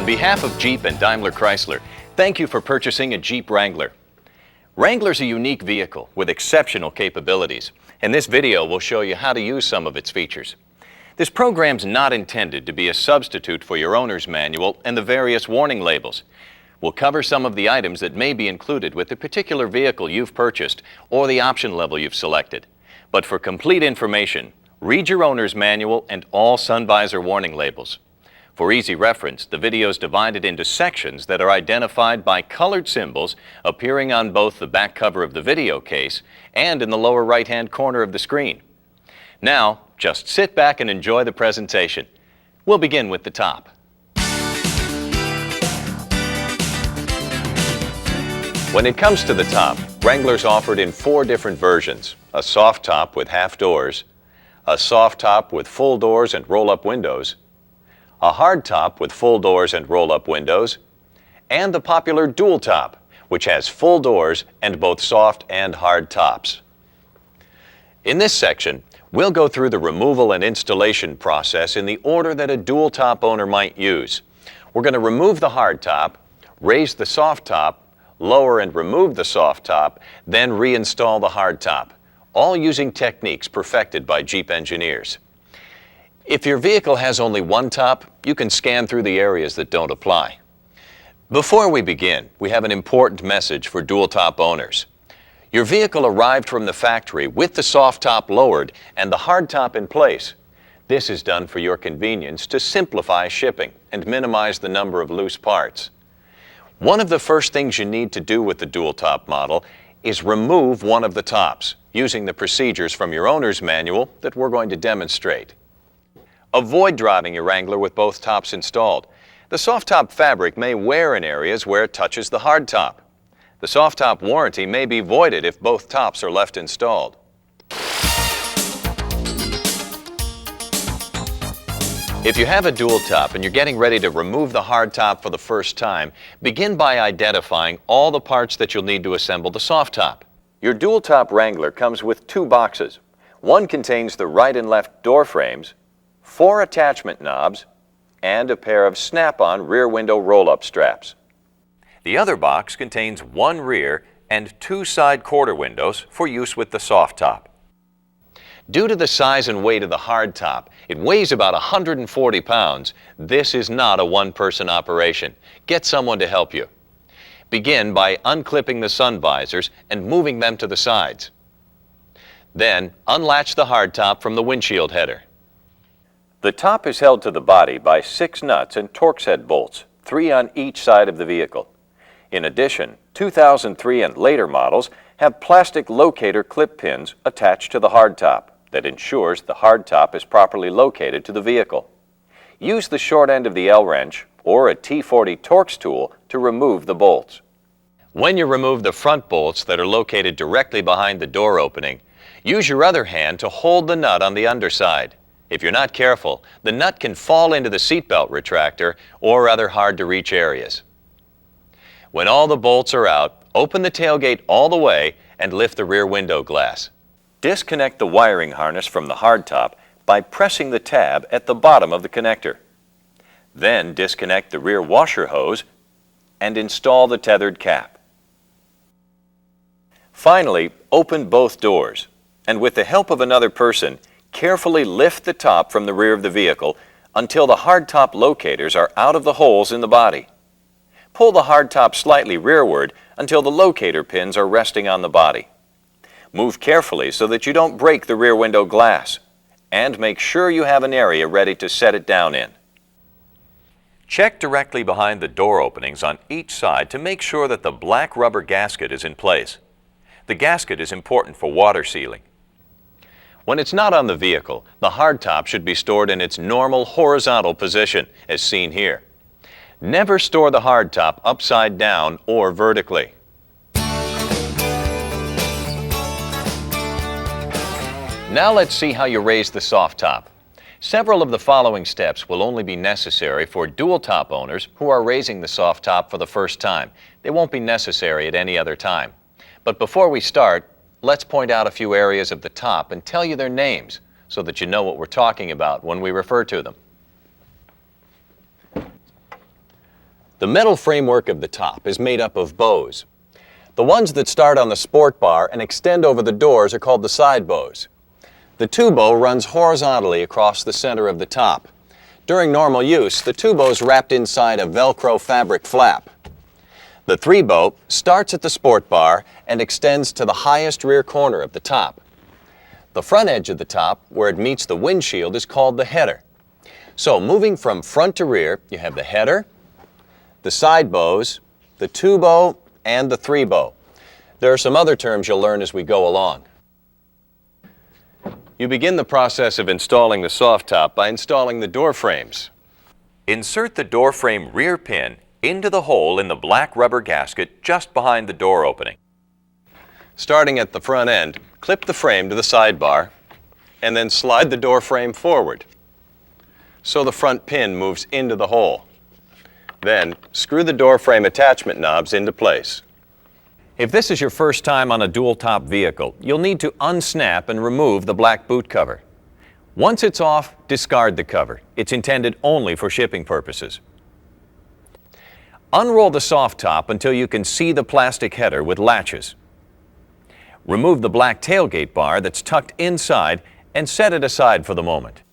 On behalf of Jeep and Daimler Chrysler, thank you for purchasing a Jeep Wrangler. Wrangler's a unique vehicle with exceptional capabilities, and this video will show you how to use some of its features. This program's not intended to be a substitute for your owner's manual and the various warning labels. We'll cover some of the items that may be included with the particular vehicle you've purchased or the option level you've selected. But for complete information, read your owner's manual and all sun visor warning labels. For easy reference, the video is divided into sections that are identified by colored symbols appearing on both the back cover of the video case and in the lower right-hand corner of the screen. Now, just sit back and enjoy the presentation. We'll begin with the top. When it comes to the top, Wrangler's offered in 4 different versions: a soft top with half doors, a soft top with full doors and roll-up windows, a hard top with full doors and roll-up windows, and the popular dual top, which has full doors and both soft and hard tops. In this section, we'll go through the removal and installation process in the order that a dual top owner might use. We're going to remove the hard top, raise the soft top, lower and remove the soft top, then reinstall the hard top, all using techniques perfected by Jeep engineers. If your vehicle has only one top, you can scan through the areas that don't apply. Before we begin, we have an important message for dual top owners. Your vehicle arrived from the factory with the soft top lowered and the hard top in place. This is done for your convenience to simplify shipping and minimize the number of loose parts. One of the first things you need to do with the dual top model is remove one of the tops, using the procedures from your owner's manual that we're going to demonstrate. Avoid driving your Wrangler with both tops installed. The soft top fabric may wear in areas where it touches the hard top. The soft top warranty may be voided if both tops are left installed. If you have a dual top and you're getting ready to remove the hard top for the first time, begin by identifying all the parts that you'll need to assemble the soft top. Your dual top Wrangler comes with 2 boxes. One contains the right and left door frames, 4 attachment knobs, and a pair of snap-on rear window roll-up straps. The other box contains 1 rear and 2 side quarter windows for use with the soft top. Due to the size and weight of the hard top, it weighs about 140 pounds. This is not a one-person operation. Get someone to help you. Begin by unclipping the sun visors and moving them to the sides. Then, unlatch the hard top from the windshield header. The top is held to the body by 6 nuts and Torx head bolts, 3 on each side of the vehicle. In addition, 2003 and later models have plastic locator clip pins attached to the hard top that ensures the hard top is properly located to the vehicle. Use the short end of the L-wrench or a T40 Torx tool to remove the bolts. When you remove the front bolts that are located directly behind the door opening, use your other hand to hold the nut on the underside. If you're not careful, the nut can fall into the seatbelt retractor or other hard-to-reach areas. When all the bolts are out, open the tailgate all the way and lift the rear window glass. Disconnect the wiring harness from the hard top by pressing the tab at the bottom of the connector. Then disconnect the rear washer hose and install the tethered cap. Finally, open both doors, and with the help of another person, carefully lift the top from the rear of the vehicle until the hard top locators are out of the holes in the body. Pull the hard top slightly rearward until the locator pins are resting on the body. Move carefully so that you don't break the rear window glass, and make sure you have an area ready to set it down in. Check directly behind the door openings on each side to make sure that the black rubber gasket is in place. The gasket is important for water sealing. When it's not on the vehicle, the hard top should be stored in its normal horizontal position, as seen here. Never store the hard top upside down or vertically. Now let's see how you raise the soft top. Several of the following steps will only be necessary for dual top owners who are raising the soft top for the first time. They won't be necessary at any other time. But before we start, let's point out a few areas of the top and tell you their names so that you know what we're talking about when we refer to them. The metal framework of the top is made up of bows. The ones that start on the sport bar and extend over the doors are called the side bows. The two bow runs horizontally across the center of the top. During normal use, the two bows wrapped inside a Velcro fabric flap. The three bow starts at the sport bar and extends to the highest rear corner of the top. The front edge of the top, where it meets the windshield, is called the header. So moving from front to rear, you have the header, the side bows, the two bow, and the three bow. There are some other terms you'll learn as we go along. You begin the process of installing the soft top by installing the door frames. Insert the door frame rear pin into the hole in the black rubber gasket just behind the door opening. Starting at the front end, clip the frame to the side bar and then slide the door frame forward so the front pin moves into the hole. Then screw the door frame attachment knobs into place. If this is your first time on a dual-top vehicle, you'll need to unsnap and remove the black boot cover. Once it's off, discard the cover. It's intended only for shipping purposes. Unroll the soft top until you can see the plastic header with latches. Remove the black tailgate bar that's tucked inside and set it aside for the moment.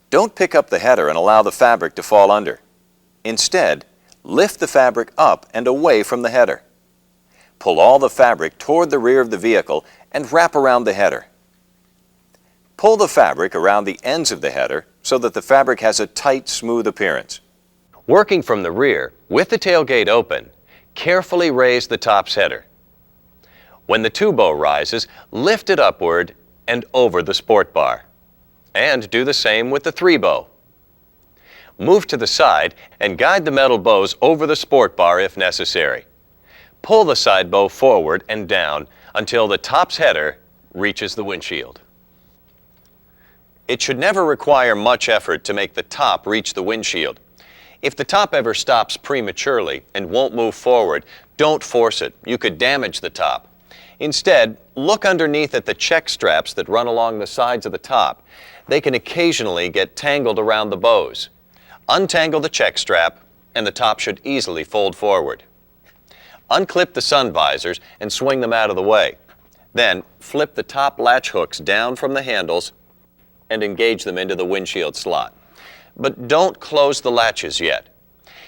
Don't pick up the header and allow the fabric to fall under. Instead, lift the fabric up and away from the header. Pull all the fabric toward the rear of the vehicle and wrap around the header. Pull the fabric around the ends of the header so that the fabric has a tight, smooth appearance. Working from the rear, with the tailgate open, carefully raise the top's header. When the two bow rises, lift it upward and over the sport bar. And do the same with the three bow. Move to the side and guide the metal bows over the sport bar if necessary. Pull the side bow forward and down until the top's header reaches the windshield. It should never require much effort to make the top reach the windshield. If the top ever stops prematurely and won't move forward, don't force it. You could damage the top. Instead, look underneath at the check straps that run along the sides of the top. They can occasionally get tangled around the bows. Untangle the check strap and the top should easily fold forward. Unclip the sun visors and swing them out of the way. Then flip the top latch hooks down from the handles and engage them into the windshield slot. But don't close the latches yet.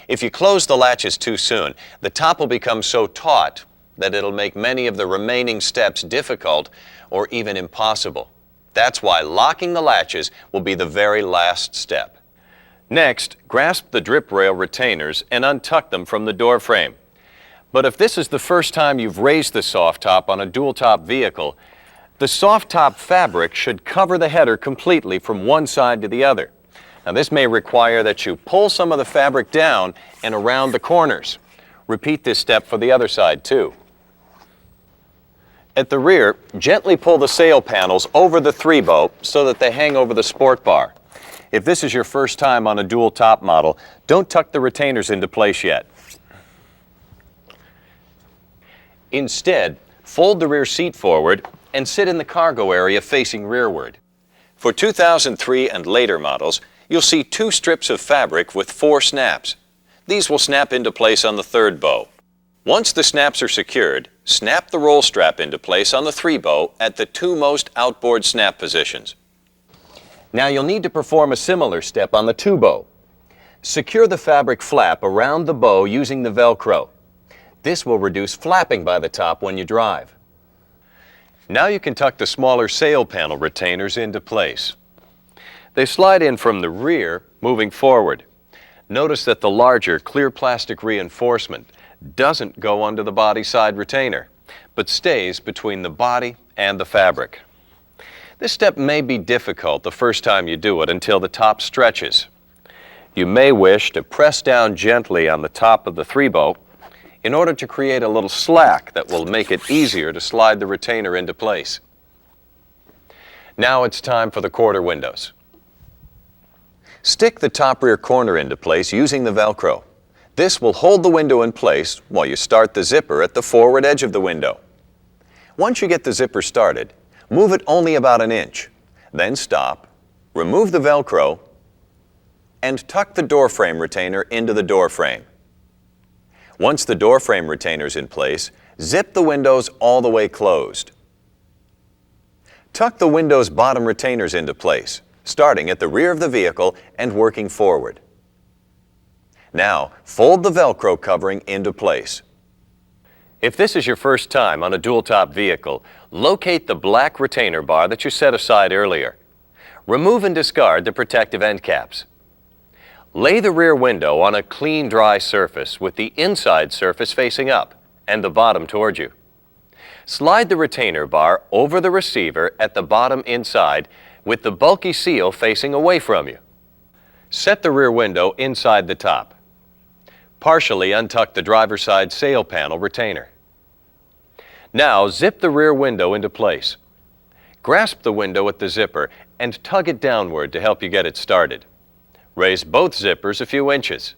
If you close the latches too soon, the top will become so taut that it'll make many of the remaining steps difficult or even impossible. That's why locking the latches will be the very last step. Next, grasp the drip rail retainers and untuck them from the door frame. But if this is the first time you've raised the soft top on a dual-top vehicle, the soft top fabric should cover the header completely from one side to the other. Now this may require that you pull some of the fabric down and around the corners. Repeat this step for the other side too. At the rear, gently pull the sail panels over the three bow so that they hang over the sport bar. If this is your first time on a dual-top model, don't tuck the retainers into place yet. Instead, fold the rear seat forward and sit in the cargo area facing rearward. For 2003 and later models, you'll see two strips of fabric with 4 snaps. These will snap into place on the third bow. Once the snaps are secured, snap the roll strap into place on the three bow at the two most outboard snap positions. Now you'll need to perform a similar step on the two bow. Secure the fabric flap around the bow using the Velcro. This will reduce flapping by the top when you drive. Now you can tuck the smaller sail panel retainers into place. They slide in from the rear, moving forward. Notice that the larger clear plastic reinforcement doesn't go under the body side retainer, but stays between the body and the fabric. This step may be difficult the first time you do it until the top stretches. You may wish to press down gently on the top of the three bow in order to create a little slack that will make it easier to slide the retainer into place. Now it's time for the quarter windows. Stick the top rear corner into place using the Velcro. This will hold the window in place while you start the zipper at the forward edge of the window. Once you get the zipper started, move it only about an inch. Then stop, remove the Velcro, and tuck the door frame retainer into the door frame. Once the door frame retainer is in place, zip the windows all the way closed. Tuck the window's bottom retainers into place, starting at the rear of the vehicle and working forward. Now, fold the Velcro covering into place. If this is your first time on a dual-top vehicle, locate the black retainer bar that you set aside earlier. Remove and discard the protective end caps. Lay the rear window on a clean, dry surface with the inside surface facing up and the bottom toward you. Slide the retainer bar over the receiver at the bottom inside with the bulky seal facing away from you. Set the rear window inside the top. Partially untuck the driver's side sail panel retainer. Now zip the rear window into place. Grasp the window at the zipper and tug it downward to help you get it started. Raise both zippers a few inches.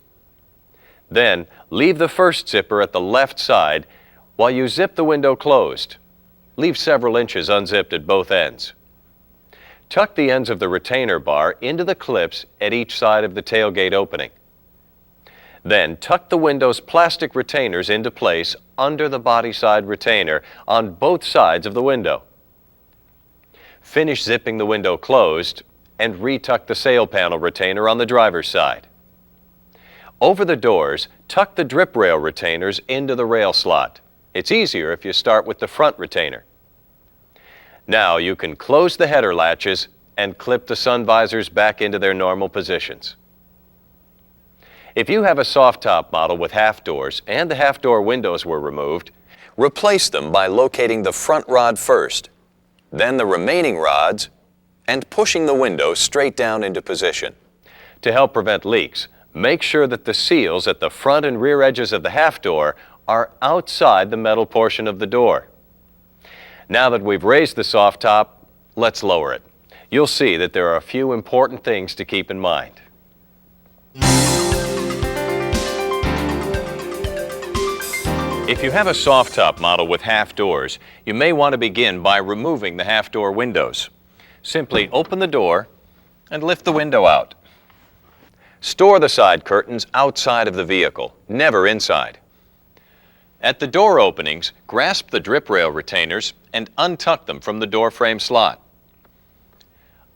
Then leave the first zipper at the left side while you zip the window closed. Leave several inches unzipped at both ends. Tuck the ends of the retainer bar into the clips at each side of the tailgate opening. Then tuck the window's plastic retainers into place under the body side retainer on both sides of the window. Finish zipping the window closed and retuck the sail panel retainer on the driver's side. Over the doors, tuck the drip rail retainers into the rail slot. It's easier if you start with the front retainer. Now you can close the header latches and clip the sun visors back into their normal positions. If you have a soft top model with half doors and the half door windows were removed, replace them by locating the front rod first, then the remaining rods, and pushing the window straight down into position. To help prevent leaks, make sure that the seals at the front and rear edges of the half door are outside the metal portion of the door. Now that we've raised the soft top, let's lower it. You'll see that there are a few important things to keep in mind. If you have a soft top model with half doors, you may want to begin by removing the half door windows. Simply open the door and lift the window out. Store the side curtains outside of the vehicle, never inside. At the door openings, grasp the drip rail retainers and untuck them from the door frame slot.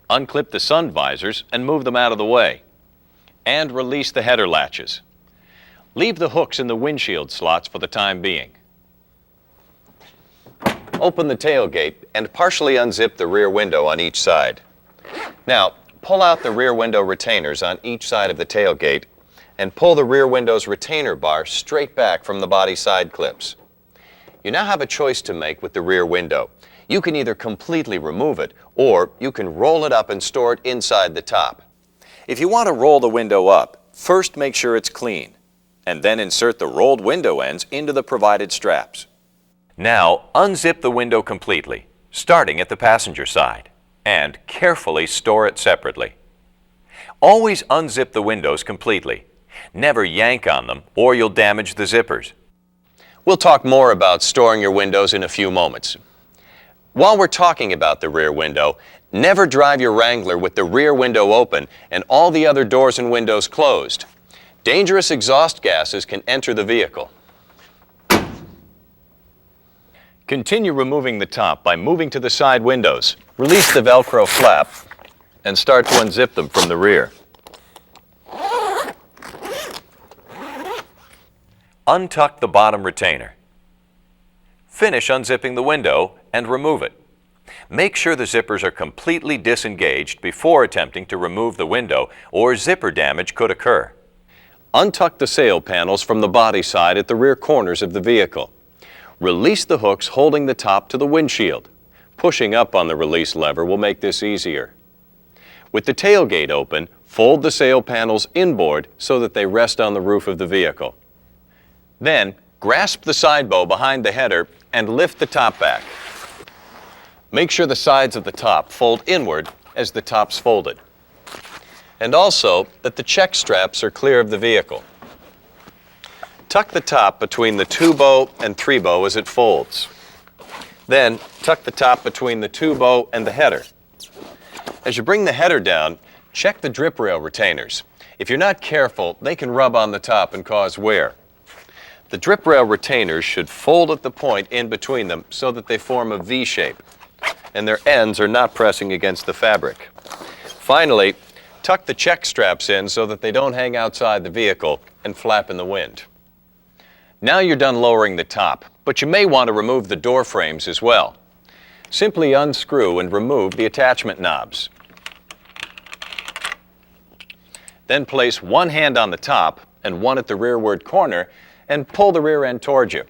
Unclip the sun visors and move them out of the way. And release the header latches. Leave the hooks in the windshield slots for the time being. Open the tailgate and partially unzip the rear window on each side. Now, pull out the rear window retainers on each side of the tailgate and pull the rear window's retainer bar straight back from the body side clips. You now have a choice to make with the rear window. You can either completely remove it or you can roll it up and store it inside the top. If you want to roll the window up, first make sure it's clean and then insert the rolled window ends into the provided straps. Now, unzip the window completely, starting at the passenger side, and carefully store it separately. Always unzip the windows completely. Never yank on them or you'll damage the zippers. We'll talk more about storing your windows in a few moments. While we're talking about the rear window, never drive your Wrangler with the rear window open and all the other doors and windows closed. Dangerous exhaust gases can enter the vehicle. Continue removing the top by moving to the side windows. Release the Velcro flap and start to unzip them from the rear. Untuck the bottom retainer. Finish unzipping the window and remove it. Make sure the zippers are completely disengaged before attempting to remove the window or zipper damage could occur. Untuck the sail panels from the body side at the rear corners of the vehicle. Release the hooks holding the top to the windshield. Pushing up on the release lever will make this easier. With the tailgate open, fold the sail panels inboard so that they rest on the roof of the vehicle. Then, grasp the side bow behind the header and lift the top back. Make sure the sides of the top fold inward as the top's folded. And also that the check straps are clear of the vehicle. Tuck the top between the 2-bow and 3-bow as it folds. Then, tuck the top between the 2-bow and the header. As you bring the header down, check the drip rail retainers. If you're not careful, they can rub on the top and cause wear. The drip rail retainers should fold at the point in between them so that they form a V shape, and their ends are not pressing against the fabric. Finally, tuck the check straps in so that they don't hang outside the vehicle and flap in the wind. Now you're done lowering the top, but you may want to remove the door frames as well. Simply unscrew and remove the attachment knobs. Then place one hand on the top and one at the rearward corner and pull the rear end towards you.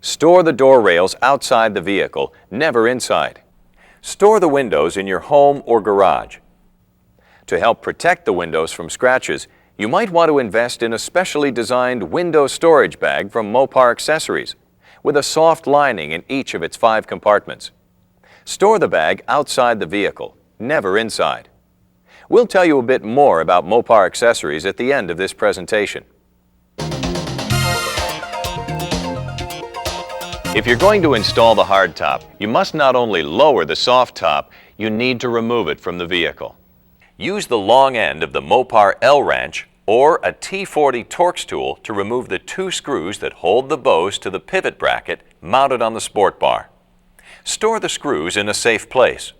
Store the door rails outside the vehicle, never inside. Store the windows in your home or garage. To help protect the windows from scratches, you might want to invest in a specially designed window storage bag from Mopar Accessories, with a soft lining in each of its 5 compartments. Store the bag outside the vehicle, never inside. We'll tell you a bit more about Mopar Accessories at the end of this presentation. If you're going to install the hardtop, you must not only lower the soft top, you need to remove it from the vehicle. Use the long end of the Mopar L-wrench or a T40 Torx tool to remove the 2 screws that hold the bows to the pivot bracket mounted on the sport bar. Store the screws in a safe place.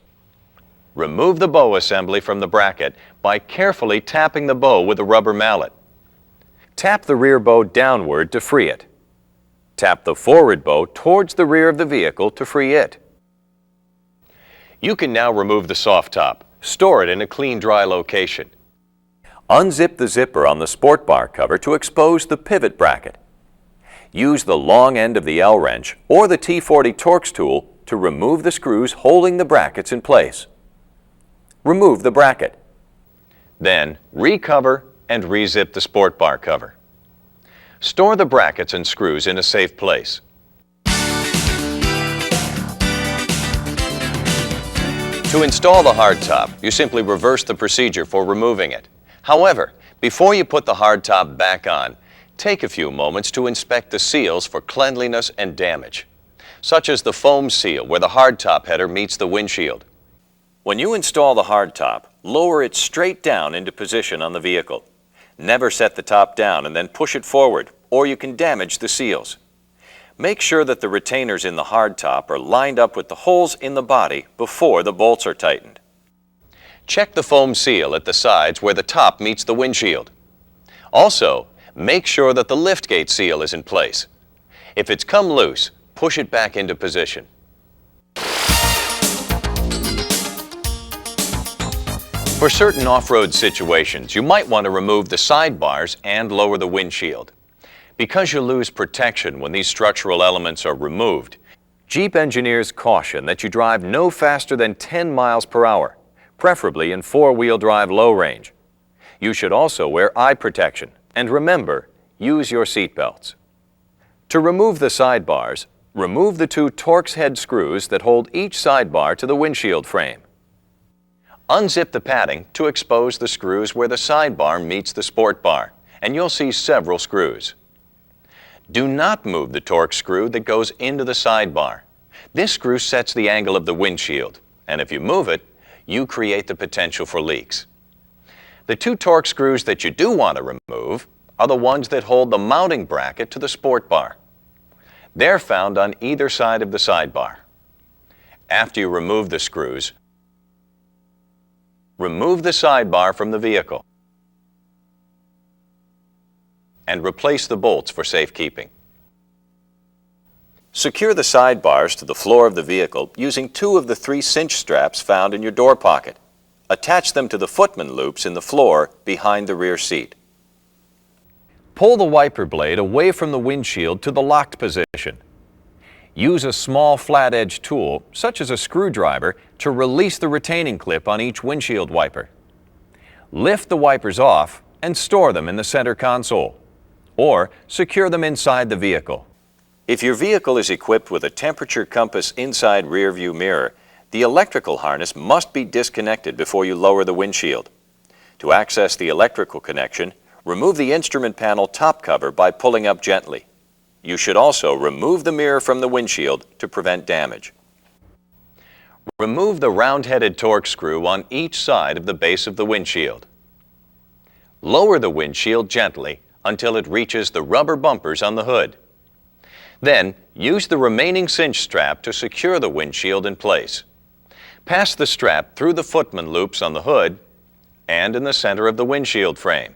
Remove the bow assembly from the bracket by carefully tapping the bow with a rubber mallet. Tap the rear bow downward to free it. Tap the forward bow towards the rear of the vehicle to free it. You can now remove the soft top. Store it in a clean, dry location. Unzip the zipper on the sport bar cover to expose the pivot bracket. Use the long end of the L-wrench or the T40 Torx tool to remove the screws holding the brackets in place. Remove the bracket. Then recover and re-zip the sport bar cover. Store the brackets and screws in a safe place. To install the hardtop, you simply reverse the procedure for removing it. However, before you put the hardtop back on, take a few moments to inspect the seals for cleanliness and damage, such as the foam seal where the hardtop header meets the windshield. When you install the hardtop, lower it straight down into position on the vehicle. Never set the top down and then push it forward, or you can damage the seals. Make sure that the retainers in the hardtop are lined up with the holes in the body before the bolts are tightened. Check the foam seal at the sides where the top meets the windshield. Also, make sure that the liftgate seal is in place. If it's come loose, push it back into position. For certain off-road situations, you might want to remove the sidebars and lower the windshield. Because you lose protection when these structural elements are removed, Jeep engineers caution that you drive no faster than 10 miles per hour, preferably in 4-wheel drive low range. You should also wear eye protection, and remember, use your seat belts. To remove the sidebars, remove the 2 Torx head screws that hold each sidebar to the windshield frame. Unzip the padding to expose the screws where the sidebar meets the sport bar, and you'll see several screws. Do not move the Torx screw that goes into the sidebar. This screw sets the angle of the windshield, and if you move it, you create the potential for leaks. The 2 Torx screws that you do want to remove are the ones that hold the mounting bracket to the sport bar. They're found on either side of the sidebar. After you remove the screws, remove the sidebar from the vehicle and replace the bolts for safekeeping. Secure the sidebars to the floor of the vehicle using 2 of the 3 cinch straps found in your door pocket. Attach them to the footman loops in the floor behind the rear seat. Pull the wiper blade away from the windshield to the locked position. Use a small flat-edge tool, such as a screwdriver, to release the retaining clip on each windshield wiper. Lift the wipers off and store them in the center console, or secure them inside the vehicle. If your vehicle is equipped with a temperature compass inside rear view mirror, the electrical harness must be disconnected before you lower the windshield. To access the electrical connection, remove the instrument panel top cover by pulling up gently. You should also remove the mirror from the windshield to prevent damage. Remove the round-headed Torx screw on each side of the base of the windshield. Lower the windshield gently until it reaches the rubber bumpers on the hood. Then, use the remaining cinch strap to secure the windshield in place. Pass the strap through the footman loops on the hood and in the center of the windshield frame.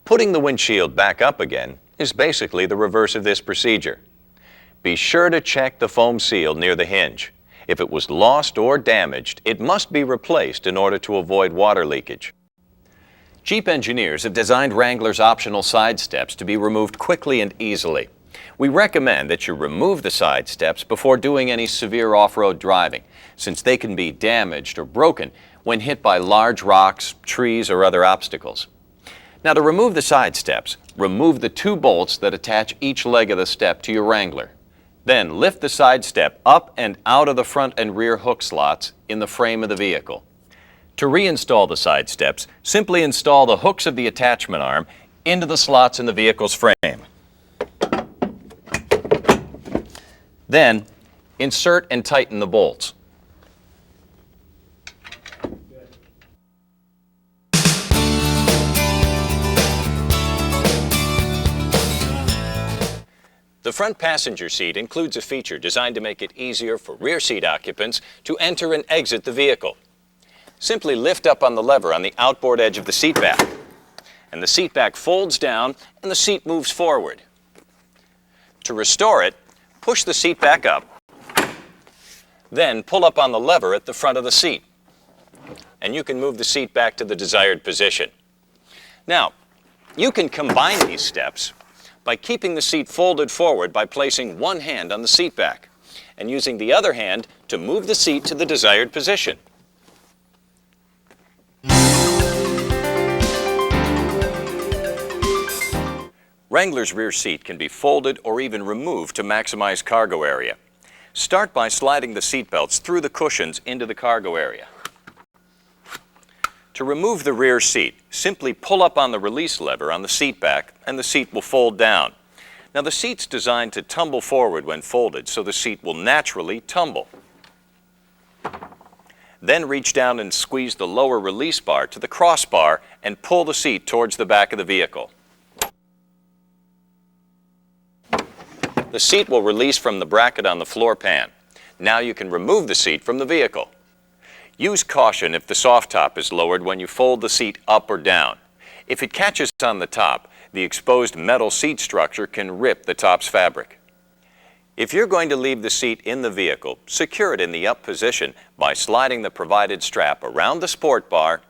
Putting the windshield back up again is basically the reverse of this procedure. Be sure to check the foam seal near the hinge. If it was lost or damaged, it must be replaced in order to avoid water leakage. Jeep engineers have designed Wrangler's optional side steps to be removed quickly and easily. We recommend that you remove the side steps before doing any severe off-road driving, since they can be damaged or broken when hit by large rocks, trees, or other obstacles. Now, to remove the side steps, remove the 2 bolts that attach each leg of the step to your Wrangler. Then lift the side step up and out of the front and rear hook slots in the frame of the vehicle. To reinstall the side steps, simply install the hooks of the attachment arm into the slots in the vehicle's frame. Then, insert and tighten the bolts. The front passenger seat includes a feature designed to make it easier for rear seat occupants to enter and exit the vehicle. Simply lift up on the lever on the outboard edge of the seat back, and the seat back folds down and the seat moves forward. To restore it, push the seat back up, then pull up on the lever at the front of the seat, and you can move the seat back to the desired position. Now, you can combine these steps by keeping the seat folded forward by placing one hand on the seat back and using the other hand to move the seat to the desired position. Wrangler's rear seat can be folded or even removed to maximize cargo area. Start by sliding the seat belts through the cushions into the cargo area. To remove the rear seat, simply pull up on the release lever on the seat back and the seat will fold down. Now, the seat's designed to tumble forward when folded, so the seat will naturally tumble. Then reach down and squeeze the lower release bar to the crossbar and pull the seat towards the back of the vehicle. The seat will release from the bracket on the floor pan. Now you can remove the seat from the vehicle. Use caution if the soft top is lowered when you fold the seat up or down. If it catches on the top, the exposed metal seat structure can rip the top's fabric. If you're going to leave the seat in the vehicle, secure it in the up position by sliding the provided strap around the sport bar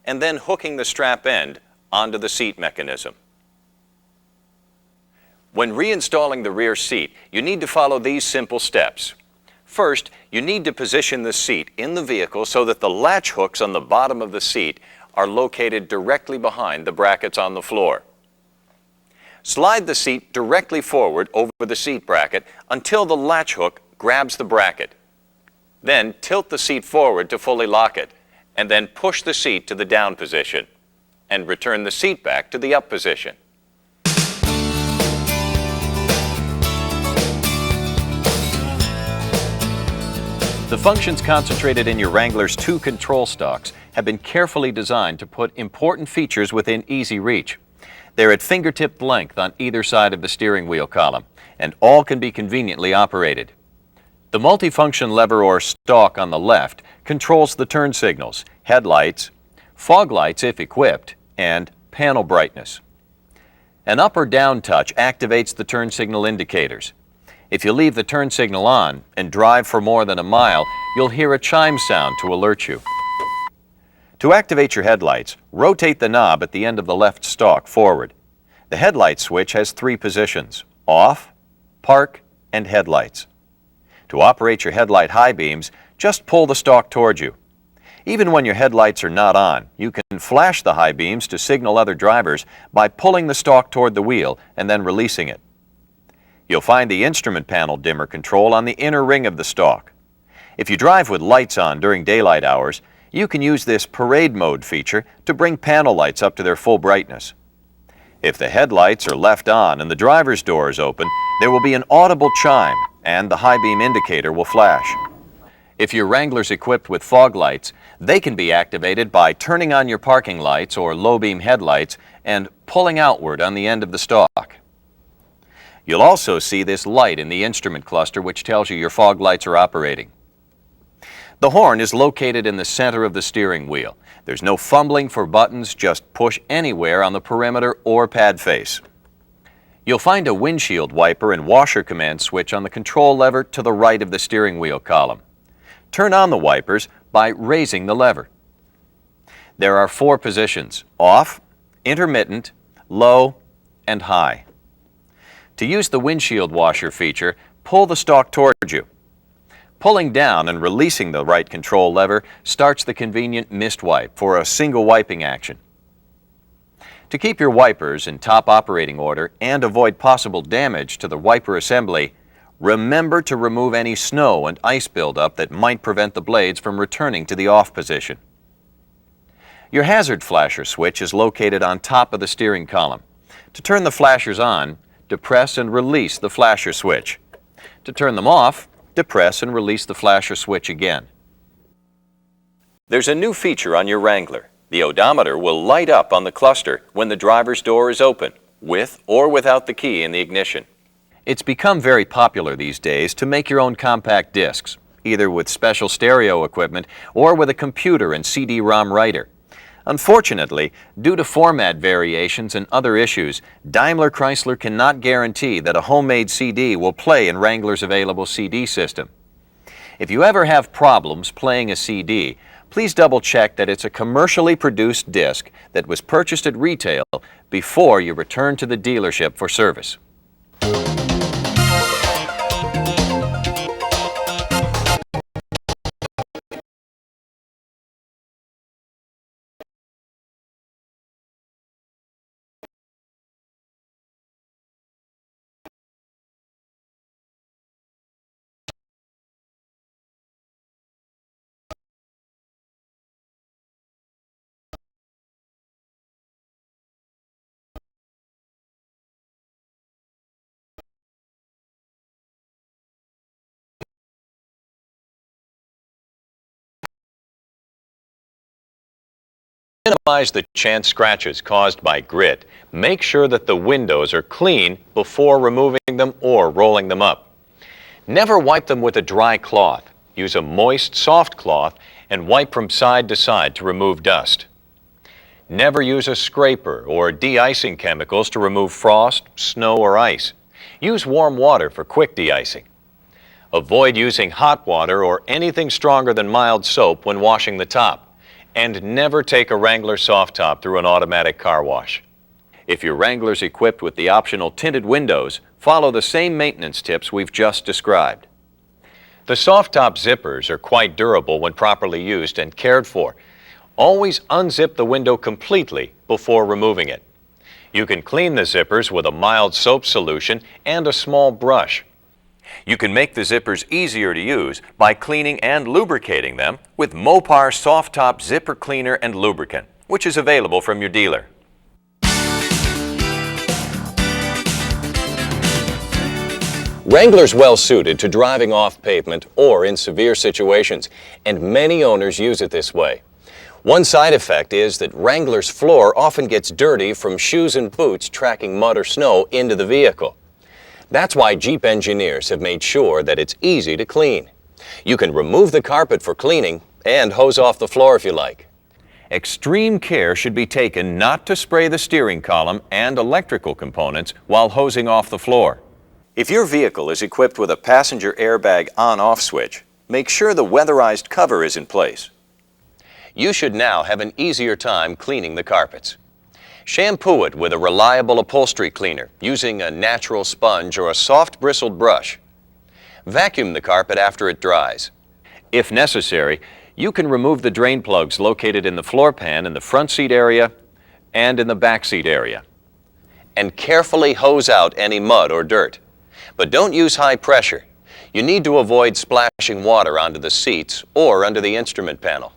and then hooking the strap end onto the seat mechanism. When reinstalling the rear seat, you need to follow these simple steps. First, you need to position the seat in the vehicle so that the latch hooks on the bottom of the seat are located directly behind the brackets on the floor. Slide the seat directly forward over the seat bracket until the latch hook grabs the bracket. Then tilt the seat forward to fully lock it, and then push the seat to the down position, and return the seat back to the up position. The functions concentrated in your Wrangler's 2 control stalks have been carefully designed to put important features within easy reach. They're at fingertip length on either side of the steering wheel column, and all can be conveniently operated. The multifunction lever or stalk on the left controls the turn signals, headlights, fog lights if equipped, and panel brightness. An up or down touch activates the turn signal indicators. If you leave the turn signal on and drive for more than a mile, you'll hear a chime sound to alert you. To activate your headlights, rotate the knob at the end of the left stalk forward. The headlight switch has 3 positions: off, park, and headlights. To operate your headlight high beams, just pull the stalk toward you. Even when your headlights are not on, you can flash the high beams to signal other drivers by pulling the stalk toward the wheel and then releasing it. You'll find the instrument panel dimmer control on the inner ring of the stalk. If you drive with lights on during daylight hours, you can use this parade mode feature to bring panel lights up to their full brightness. If the headlights are left on and the driver's door is open, there will be an audible chime and the high beam indicator will flash. If your Wrangler's equipped with fog lights, they can be activated by turning on your parking lights or low-beam headlights and pulling outward on the end of the stalk. You'll also see this light in the instrument cluster which tells you your fog lights are operating. The horn is located in the center of the steering wheel. There's no fumbling for buttons, just push anywhere on the perimeter or pad face. You'll find a windshield wiper and washer command switch on the control lever to the right of the steering wheel column. Turn on the wipers by raising the lever. There are 4 positions: off, intermittent, low, and high. To use the windshield washer feature, pull the stalk towards you. Pulling down and releasing the right control lever starts the convenient mist wipe for a single wiping action. To keep your wipers in top operating order and avoid possible damage to the wiper assembly, remember to remove any snow and ice buildup that might prevent the blades from returning to the off position. Your hazard flasher switch is located on top of the steering column. To turn the flashers on, depress and release the flasher switch. To turn them off, depress and release the flasher switch again. There's a new feature on your Wrangler. The odometer will light up on the cluster when the driver's door is open, with or without the key in the ignition. It's become very popular these days to make your own compact discs, either with special stereo equipment or with a computer and CD-ROM writer. Unfortunately, due to format variations and other issues, Daimler-Chrysler cannot guarantee that a homemade CD will play in Wrangler's available CD system. If you ever have problems playing a CD, please double-check that it's a commercially produced disc that was purchased at retail before you return to the dealership for service. To minimize the chance scratches caused by grit, make sure that the windows are clean before removing them or rolling them up. Never wipe them with a dry cloth. Use a moist, soft cloth and wipe from side to side to remove dust. Never use a scraper or de-icing chemicals to remove frost, snow, or ice. Use warm water for quick de-icing. Avoid using hot water or anything stronger than mild soap when washing the top. And never take a Wrangler soft top through an automatic car wash. If your Wrangler's equipped with the optional tinted windows, follow the same maintenance tips we've just described. The soft top zippers are quite durable when properly used and cared for. Always unzip the window completely before removing it. You can clean the zippers with a mild soap solution and a small brush. You can make the zippers easier to use by cleaning and lubricating them with Mopar Soft Top Zipper Cleaner and Lubricant, which is available from your dealer. Wrangler's well suited to driving off pavement or in severe situations, and many owners use it this way. One side effect is that Wrangler's floor often gets dirty from shoes and boots tracking mud or snow into the vehicle. That's why Jeep engineers have made sure that it's easy to clean. You can remove the carpet for cleaning and hose off the floor if you like. Extreme care should be taken not to spray the steering column and electrical components while hosing off the floor. If your vehicle is equipped with a passenger airbag on-off switch, make sure the weatherized cover is in place. You should now have an easier time cleaning the carpets. Shampoo it with a reliable upholstery cleaner using a natural sponge or a soft bristled brush. Vacuum the carpet after it dries. If necessary, you can remove the drain plugs located in the floor pan in the front seat area and in the back seat area. And carefully hose out any mud or dirt. But don't use high pressure. You need to avoid splashing water onto the seats or under the instrument panel.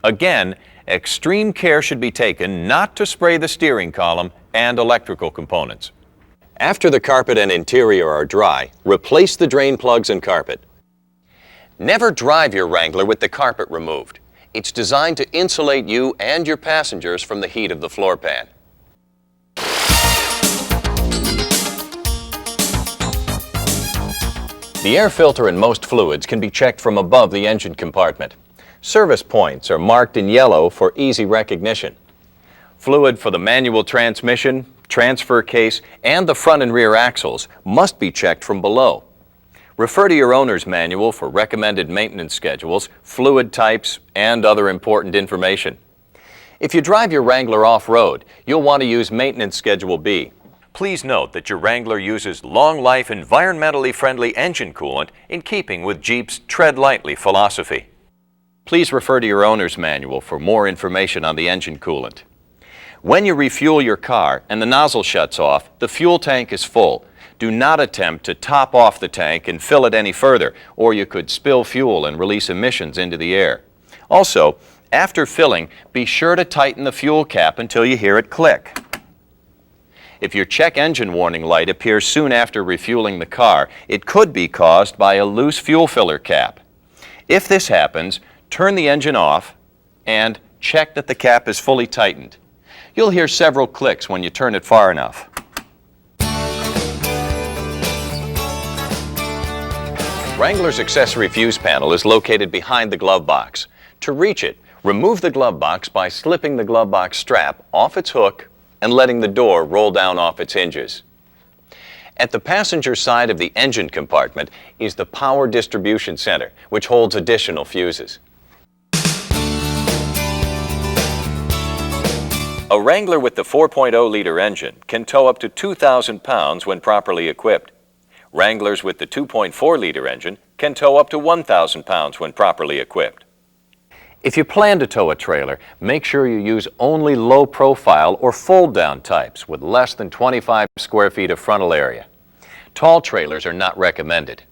Again, extreme care should be taken not to spray the steering column and electrical components. After the carpet and interior are dry, replace the drain plugs and carpet. Never drive your Wrangler with the carpet removed. It's designed to insulate you and your passengers from the heat of the floor pan. The air filter in most fluids can be checked from above the engine compartment. Service points are marked in yellow for easy recognition. Fluid for the manual transmission, transfer case, and the front and rear axles must be checked from below. Refer to your owner's manual for recommended maintenance schedules, fluid types, and other important information. If you drive your Wrangler off-road, you'll want to use Maintenance Schedule B. Please note that your Wrangler uses long-life, environmentally friendly engine coolant in keeping with Jeep's Tread Lightly philosophy. Please refer to your owner's manual for more information on the engine coolant. When you refuel your car and the nozzle shuts off, the fuel tank is full. Do not attempt to top off the tank and fill it any further, or you could spill fuel and release emissions into the air. Also, after filling, be sure to tighten the fuel cap until you hear it click. If your check engine warning light appears soon after refueling the car, it could be caused by a loose fuel filler cap. If this happens, turn the engine off and check that the cap is fully tightened. You'll hear several clicks when you turn it far enough. Wrangler's accessory fuse panel is located behind the glove box. To reach it, remove the glove box by slipping the glove box strap off its hook and letting the door roll down off its hinges. At the passenger side of the engine compartment is the power distribution center, which holds additional fuses. A Wrangler with the 4.0-liter engine can tow up to 2,000 pounds when properly equipped. Wranglers with the 2.4-liter engine can tow up to 1,000 pounds when properly equipped. If you plan to tow a trailer, make sure you use only low-profile or fold-down types with less than 25 square feet of frontal area. Tall trailers are not recommended.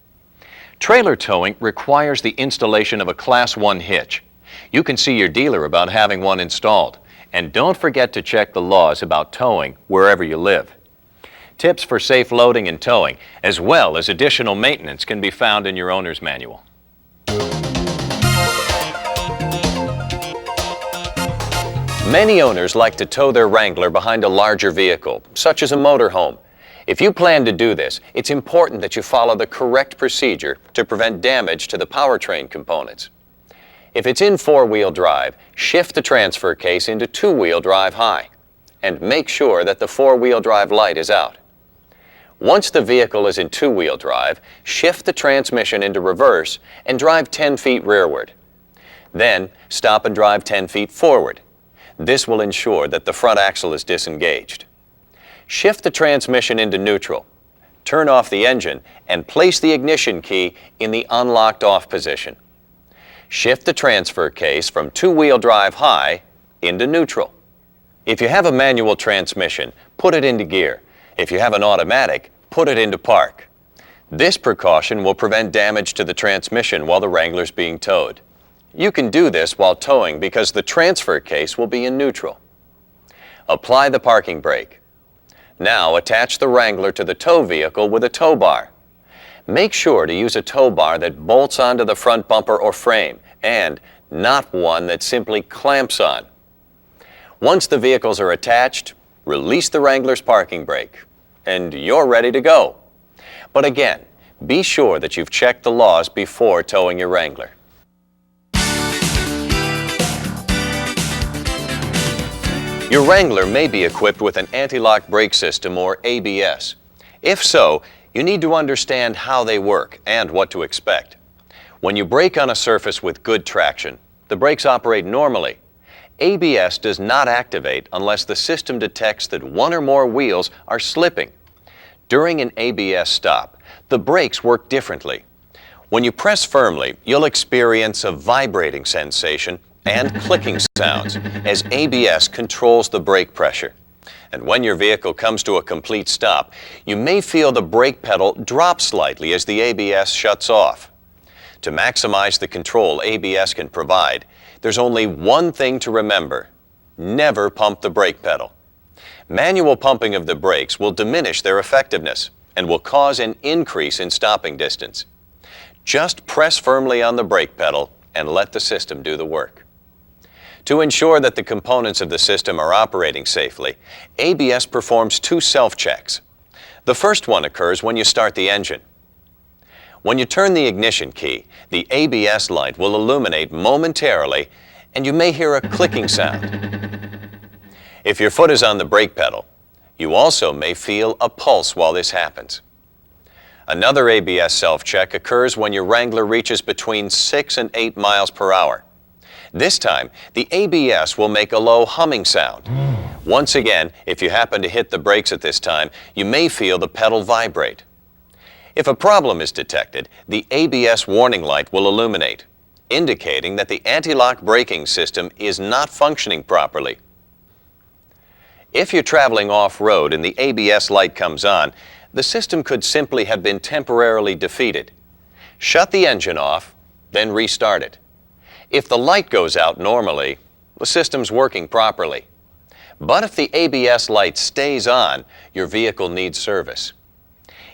Trailer towing requires the installation of a Class 1 hitch. You can see your dealer about having one installed. And don't forget to check the laws about towing wherever you live. Tips for safe loading and towing, as well as additional maintenance, can be found in your owner's manual. Many owners like to tow their Wrangler behind a larger vehicle, such as a motorhome. If you plan to do this, it's important that you follow the correct procedure to prevent damage to the powertrain components. If it's in four-wheel drive, shift the transfer case into two-wheel drive high, and make sure that the four-wheel drive light is out. Once the vehicle is in two-wheel drive, shift the transmission into reverse and drive 10 feet rearward. Then, stop and drive 10 feet forward. This will ensure that the front axle is disengaged. Shift the transmission into neutral. Turn off the engine and place the ignition key in the unlocked off position. Shift the transfer case from two-wheel drive high into neutral. If you have a manual transmission, put it into gear. If you have an automatic, put it into park. This precaution will prevent damage to the transmission while the Wrangler's being towed. You can do this while towing because the transfer case will be in neutral. Apply the parking brake. Now attach the Wrangler to the tow vehicle with a tow bar. Make sure to use a tow bar that bolts onto the front bumper or frame and not one that simply clamps on. Once the vehicles are attached, release the Wrangler's parking brake, and you're ready to go. But again, be sure that you've checked the laws before towing your Wrangler. Your Wrangler may be equipped with an anti-lock brake system or ABS. If so, you need to understand how they work and what to expect. When you brake on a surface with good traction, the brakes operate normally. ABS does not activate unless the system detects that one or more wheels are slipping. During an ABS stop, the brakes work differently. When you press firmly, you'll experience a vibrating sensation and clicking sounds as ABS controls the brake pressure. And when your vehicle comes to a complete stop, you may feel the brake pedal drop slightly as the ABS shuts off. To maximize the control ABS can provide, there's only one thing to remember: never pump the brake pedal. Manual pumping of the brakes will diminish their effectiveness and will cause an increase in stopping distance. Just press firmly on the brake pedal and let the system do the work. To ensure that the components of the system are operating safely, ABS performs two self-checks. The first one occurs when you start the engine. When you turn the ignition key, the ABS light will illuminate momentarily and you may hear a clicking sound. If your foot is on the brake pedal, you also may feel a pulse while this happens. Another ABS self-check occurs when your Wrangler reaches between 6 and 8 miles per hour. This time, the ABS will make a low humming sound. Once again, if you happen to hit the brakes at this time, you may feel the pedal vibrate. If a problem is detected, the ABS warning light will illuminate, indicating that the anti-lock braking system is not functioning properly. If you're traveling off-road and the ABS light comes on, the system could simply have been temporarily defeated. Shut the engine off, then restart it. If the light goes out normally, the system's working properly. But if the ABS light stays on, your vehicle needs service.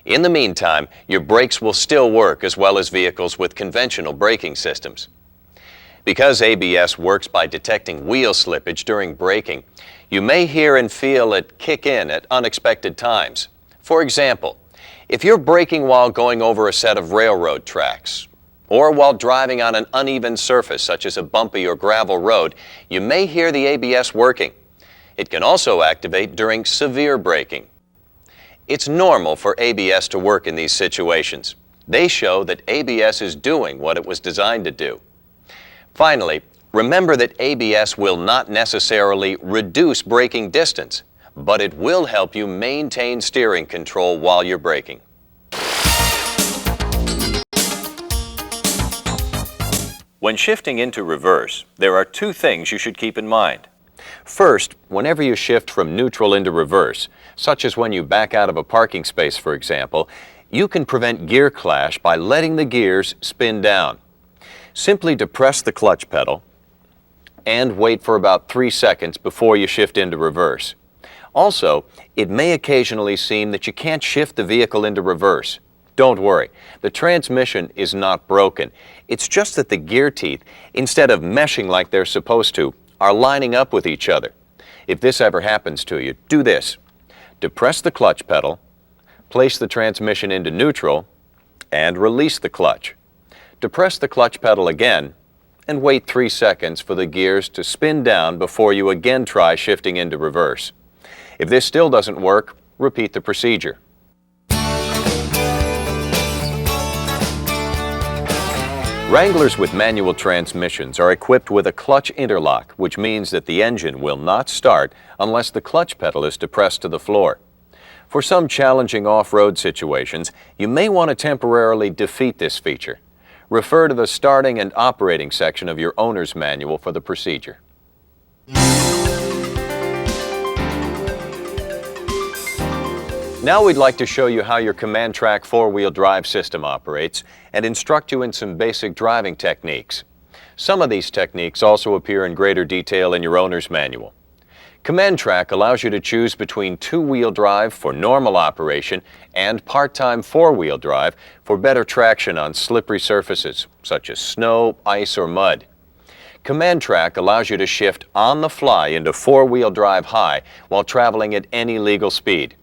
In the meantime, your brakes will still work as well as vehicles with conventional braking systems. Because ABS works by detecting wheel slippage during braking, you may hear and feel it kick in at unexpected times. For example, if you're braking while going over a set of railroad tracks, or while driving on an uneven surface such as a bumpy or gravel road, you may hear the ABS working. It can also activate during severe braking. It's normal for ABS to work in these situations. They show that ABS is doing what it was designed to do. Finally, remember that ABS will not necessarily reduce braking distance, but it will help you maintain steering control while you're braking. When shifting into reverse, there are two things you should keep in mind. First, whenever you shift from neutral into reverse, such as when you back out of a parking space, for example, you can prevent gear clash by letting the gears spin down. Simply depress the clutch pedal and wait for about 3 seconds before you shift into reverse. Also, it may occasionally seem that you can't shift the vehicle into reverse. Don't worry, the transmission is not broken. It's just that the gear teeth, instead of meshing like they're supposed to, are lining up with each other. If this ever happens to you, do this. Depress the clutch pedal, place the transmission into neutral, and release the clutch. Depress the clutch pedal again, and wait 3 seconds for the gears to spin down before you again try shifting into reverse. If this still doesn't work, repeat the procedure. Wranglers with manual transmissions are equipped with a clutch interlock, which means that the engine will not start unless the clutch pedal is depressed to the floor. For some challenging off-road situations, you may want to temporarily defeat this feature. Refer to the starting and operating section of your owner's manual for the procedure. Now we'd like to show you how your Command Track four-wheel drive system operates and instruct you in some basic driving techniques. Some of these techniques also appear in greater detail in your owner's manual. Command Track allows you to choose between two-wheel drive for normal operation and part-time four-wheel drive for better traction on slippery surfaces such as snow, ice, or mud. Command Track allows you to shift on the fly into four-wheel drive high while traveling at any legal speed.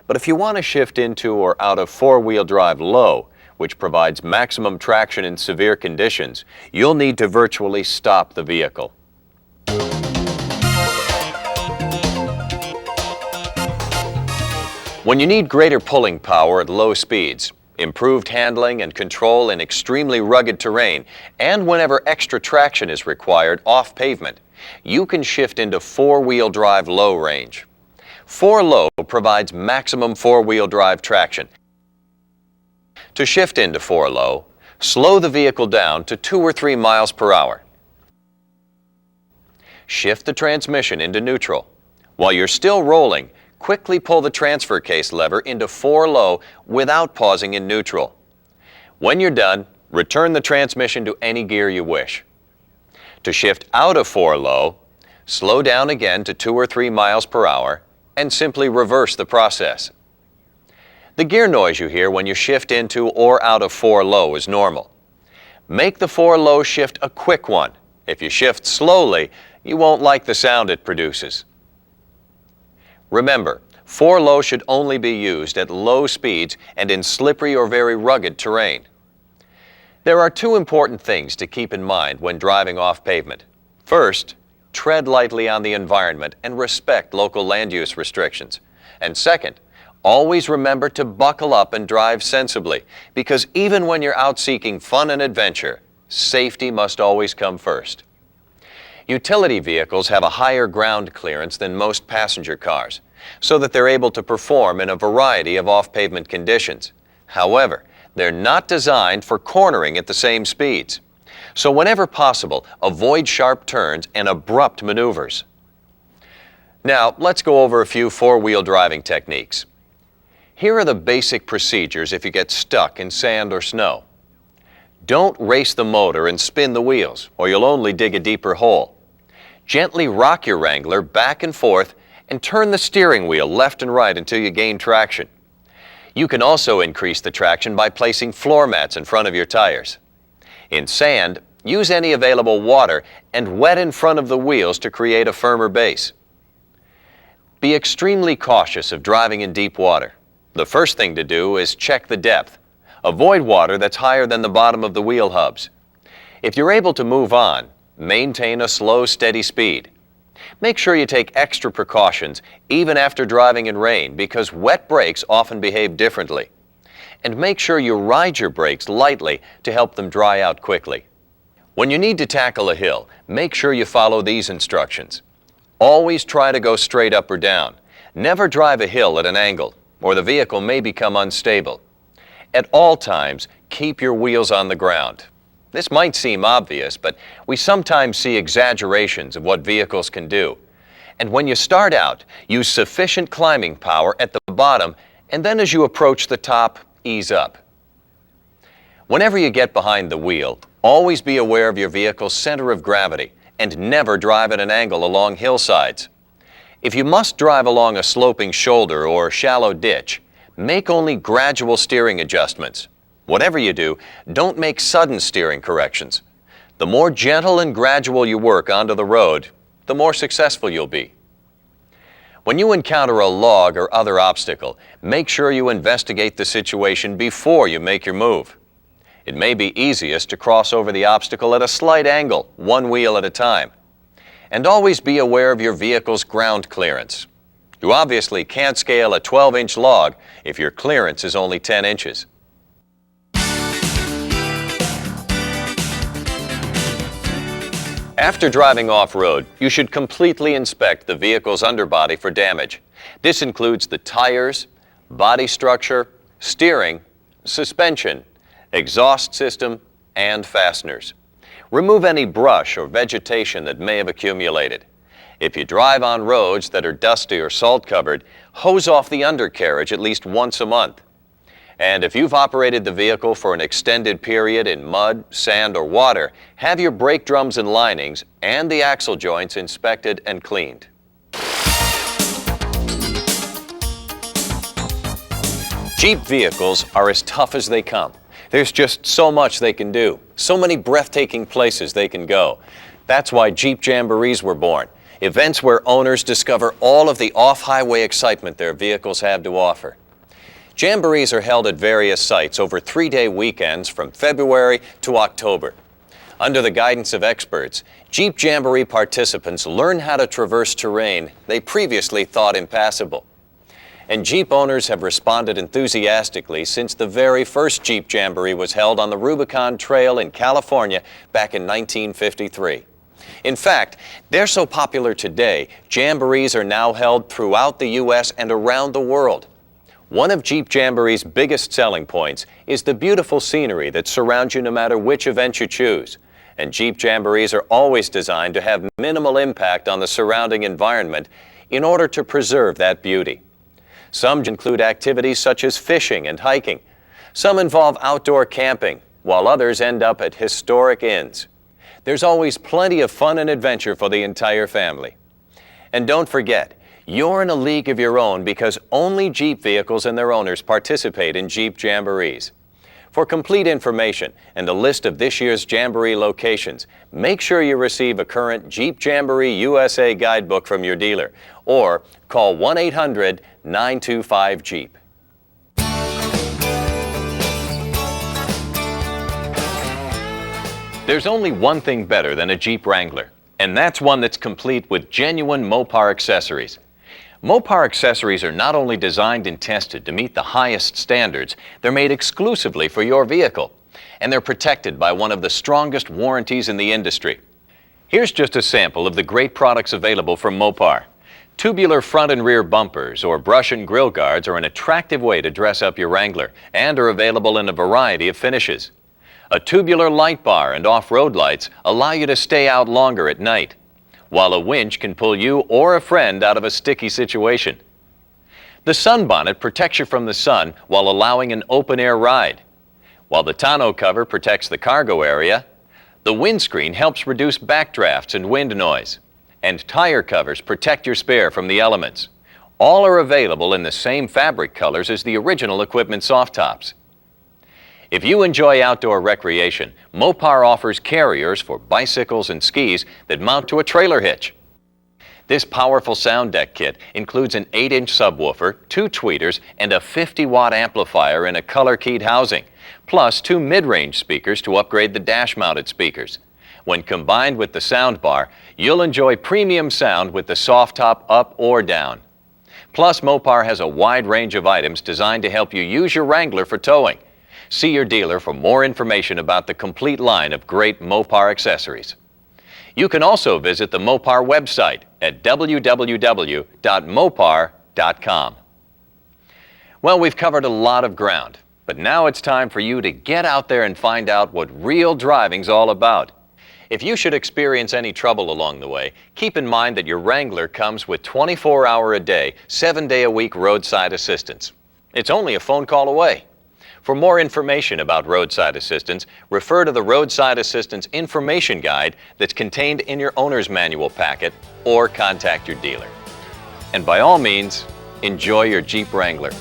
But if you want to shift into or out of four-wheel drive low, which provides maximum traction in severe conditions, you'll need to virtually stop the vehicle. When you need greater pulling power at low speeds, improved handling and control in extremely rugged terrain, and whenever extra traction is required off pavement, you can shift into four-wheel drive low range. 4 low provides maximum four-wheel drive traction. To shift into 4 low, slow the vehicle down to 2 or 3 miles per hour. Shift the transmission into neutral. While you're still rolling, quickly pull the transfer case lever into 4 low without pausing in neutral. When you're done, return the transmission to any gear you wish. To shift out of 4 low, slow down again to 2 or 3 miles per hour and simply reverse the process. The gear noise you hear when you shift into or out of 4 low is normal. Make the 4-low shift a quick one. If you shift slowly, you won't like the sound it produces. Remember, 4-low should only be used at low speeds and in slippery or very rugged terrain. There are two important things to keep in mind when driving off pavement. First, tread lightly on the environment and respect local land use restrictions. And second, always remember to buckle up and drive sensibly, because even when you're out seeking fun and adventure, safety must always come first. Utility vehicles have a higher ground clearance than most passenger cars, so that they're able to perform in a variety of off-pavement conditions. However, they're not designed for cornering at the same speeds. So whenever possible, avoid sharp turns and abrupt maneuvers. Now, let's go over a few four-wheel driving techniques. Here are the basic procedures if you get stuck in sand or snow. Don't race the motor and spin the wheels, or you'll only dig a deeper hole. Gently rock your Wrangler back and forth and turn the steering wheel left and right until you gain traction. You can also increase the traction by placing floor mats in front of your tires. In sand, use any available water and wet in front of the wheels to create a firmer base. Be extremely cautious of driving in deep water. The first thing to do is check the depth. Avoid water that's higher than the bottom of the wheel hubs. If you're able to move on, maintain a slow, steady speed. Make sure you take extra precautions even after driving in rain, because wet brakes often behave differently. And make sure you ride your brakes lightly to help them dry out quickly. When you need to tackle a hill, make sure you follow these instructions. Always try to go straight up or down. Never drive a hill at an angle, or the vehicle may become unstable. At all times, keep your wheels on the ground. This might seem obvious, but we sometimes see exaggerations of what vehicles can do. And when you start out, use sufficient climbing power at the bottom, and then as you approach the top, ease up. Whenever you get behind the wheel, always be aware of your vehicle's center of gravity and never drive at an angle along hillsides. If you must drive along a sloping shoulder or shallow ditch, make only gradual steering adjustments. Whatever you do, don't make sudden steering corrections. The more gentle and gradual you work onto the road, the more successful you'll be. When you encounter a log or other obstacle, make sure you investigate the situation before you make your move. It may be easiest to cross over the obstacle at a slight angle, one wheel at a time. And always be aware of your vehicle's ground clearance. You obviously can't scale a 12-inch log if your clearance is only 10 inches. After driving off-road, you should completely inspect the vehicle's underbody for damage. This includes the tires, body structure, steering, suspension, exhaust system, and fasteners. Remove any brush or vegetation that may have accumulated. If you drive on roads that are dusty or salt-covered, hose off the undercarriage at least once a month. And if you've operated the vehicle for an extended period in mud, sand, or water, have your brake drums and linings and the axle joints inspected and cleaned. Jeep vehicles are as tough as they come. There's just so much they can do, so many breathtaking places they can go. That's why Jeep Jamborees were born, events where owners discover all of the off-highway excitement their vehicles have to offer. Jamborees are held at various sites over 3-day weekends from February to October. Under the guidance of experts, Jeep Jamboree participants learn how to traverse terrain they previously thought impassable. And Jeep owners have responded enthusiastically since the very first Jeep Jamboree was held on the Rubicon Trail in California back in 1953. In fact, they're so popular today, Jamborees are now held throughout the U.S. and around the world. One of Jeep Jamboree's biggest selling points is the beautiful scenery that surrounds you no matter which event you choose. And Jeep Jamborees are always designed to have minimal impact on the surrounding environment in order to preserve that beauty. Some include activities such as fishing and hiking. Some involve outdoor camping, while others end up at historic inns. There's always plenty of fun and adventure for the entire family. And don't forget, you're in a league of your own because only Jeep vehicles and their owners participate in Jeep Jamborees. For complete information and a list of this year's Jamboree locations, make sure you receive a current Jeep Jamboree USA guidebook from your dealer or call 1-800-925-JEEP. There's only one thing better than a Jeep Wrangler, and that's one that's complete with genuine Mopar accessories. Mopar accessories are not only designed and tested to meet the highest standards, they're made exclusively for your vehicle, and they're protected by one of the strongest warranties in the industry. Here's just a sample of the great products available from Mopar. Tubular front and rear bumpers or brush and grill guards are an attractive way to dress up your Wrangler and are available in a variety of finishes. A tubular light bar and off-road lights allow you to stay out longer at night, while a winch can pull you or a friend out of a sticky situation. The sunbonnet protects you from the sun while allowing an open-air ride, while the tonneau cover protects the cargo area. The windscreen helps reduce backdrafts and wind noise, and tire covers protect your spare from the elements. All are available in the same fabric colors as the original equipment soft tops. If you enjoy outdoor recreation, Mopar offers carriers for bicycles and skis that mount to a trailer hitch. This powerful sound deck kit includes an 8-inch subwoofer, 2 tweeters, and a 50-watt amplifier in a color-keyed housing, plus 2 mid-range speakers to upgrade the dash-mounted speakers. When combined with the sound bar, you'll enjoy premium sound with the soft top up or down. Plus, Mopar has a wide range of items designed to help you use your Wrangler for towing. See your dealer for more information about the complete line of great Mopar accessories. You can also visit the Mopar website at www.mopar.com. Well, we've covered a lot of ground, but now it's time for you to get out there and find out what real driving's all about. If you should experience any trouble along the way, keep in mind that your Wrangler comes with 24-hour-a-day, 7-day-a-week roadside assistance. It's only a phone call away. For more information about roadside assistance, refer to the Roadside Assistance Information Guide that's contained in your owner's manual packet or contact your dealer. And by all means, enjoy your Jeep Wrangler.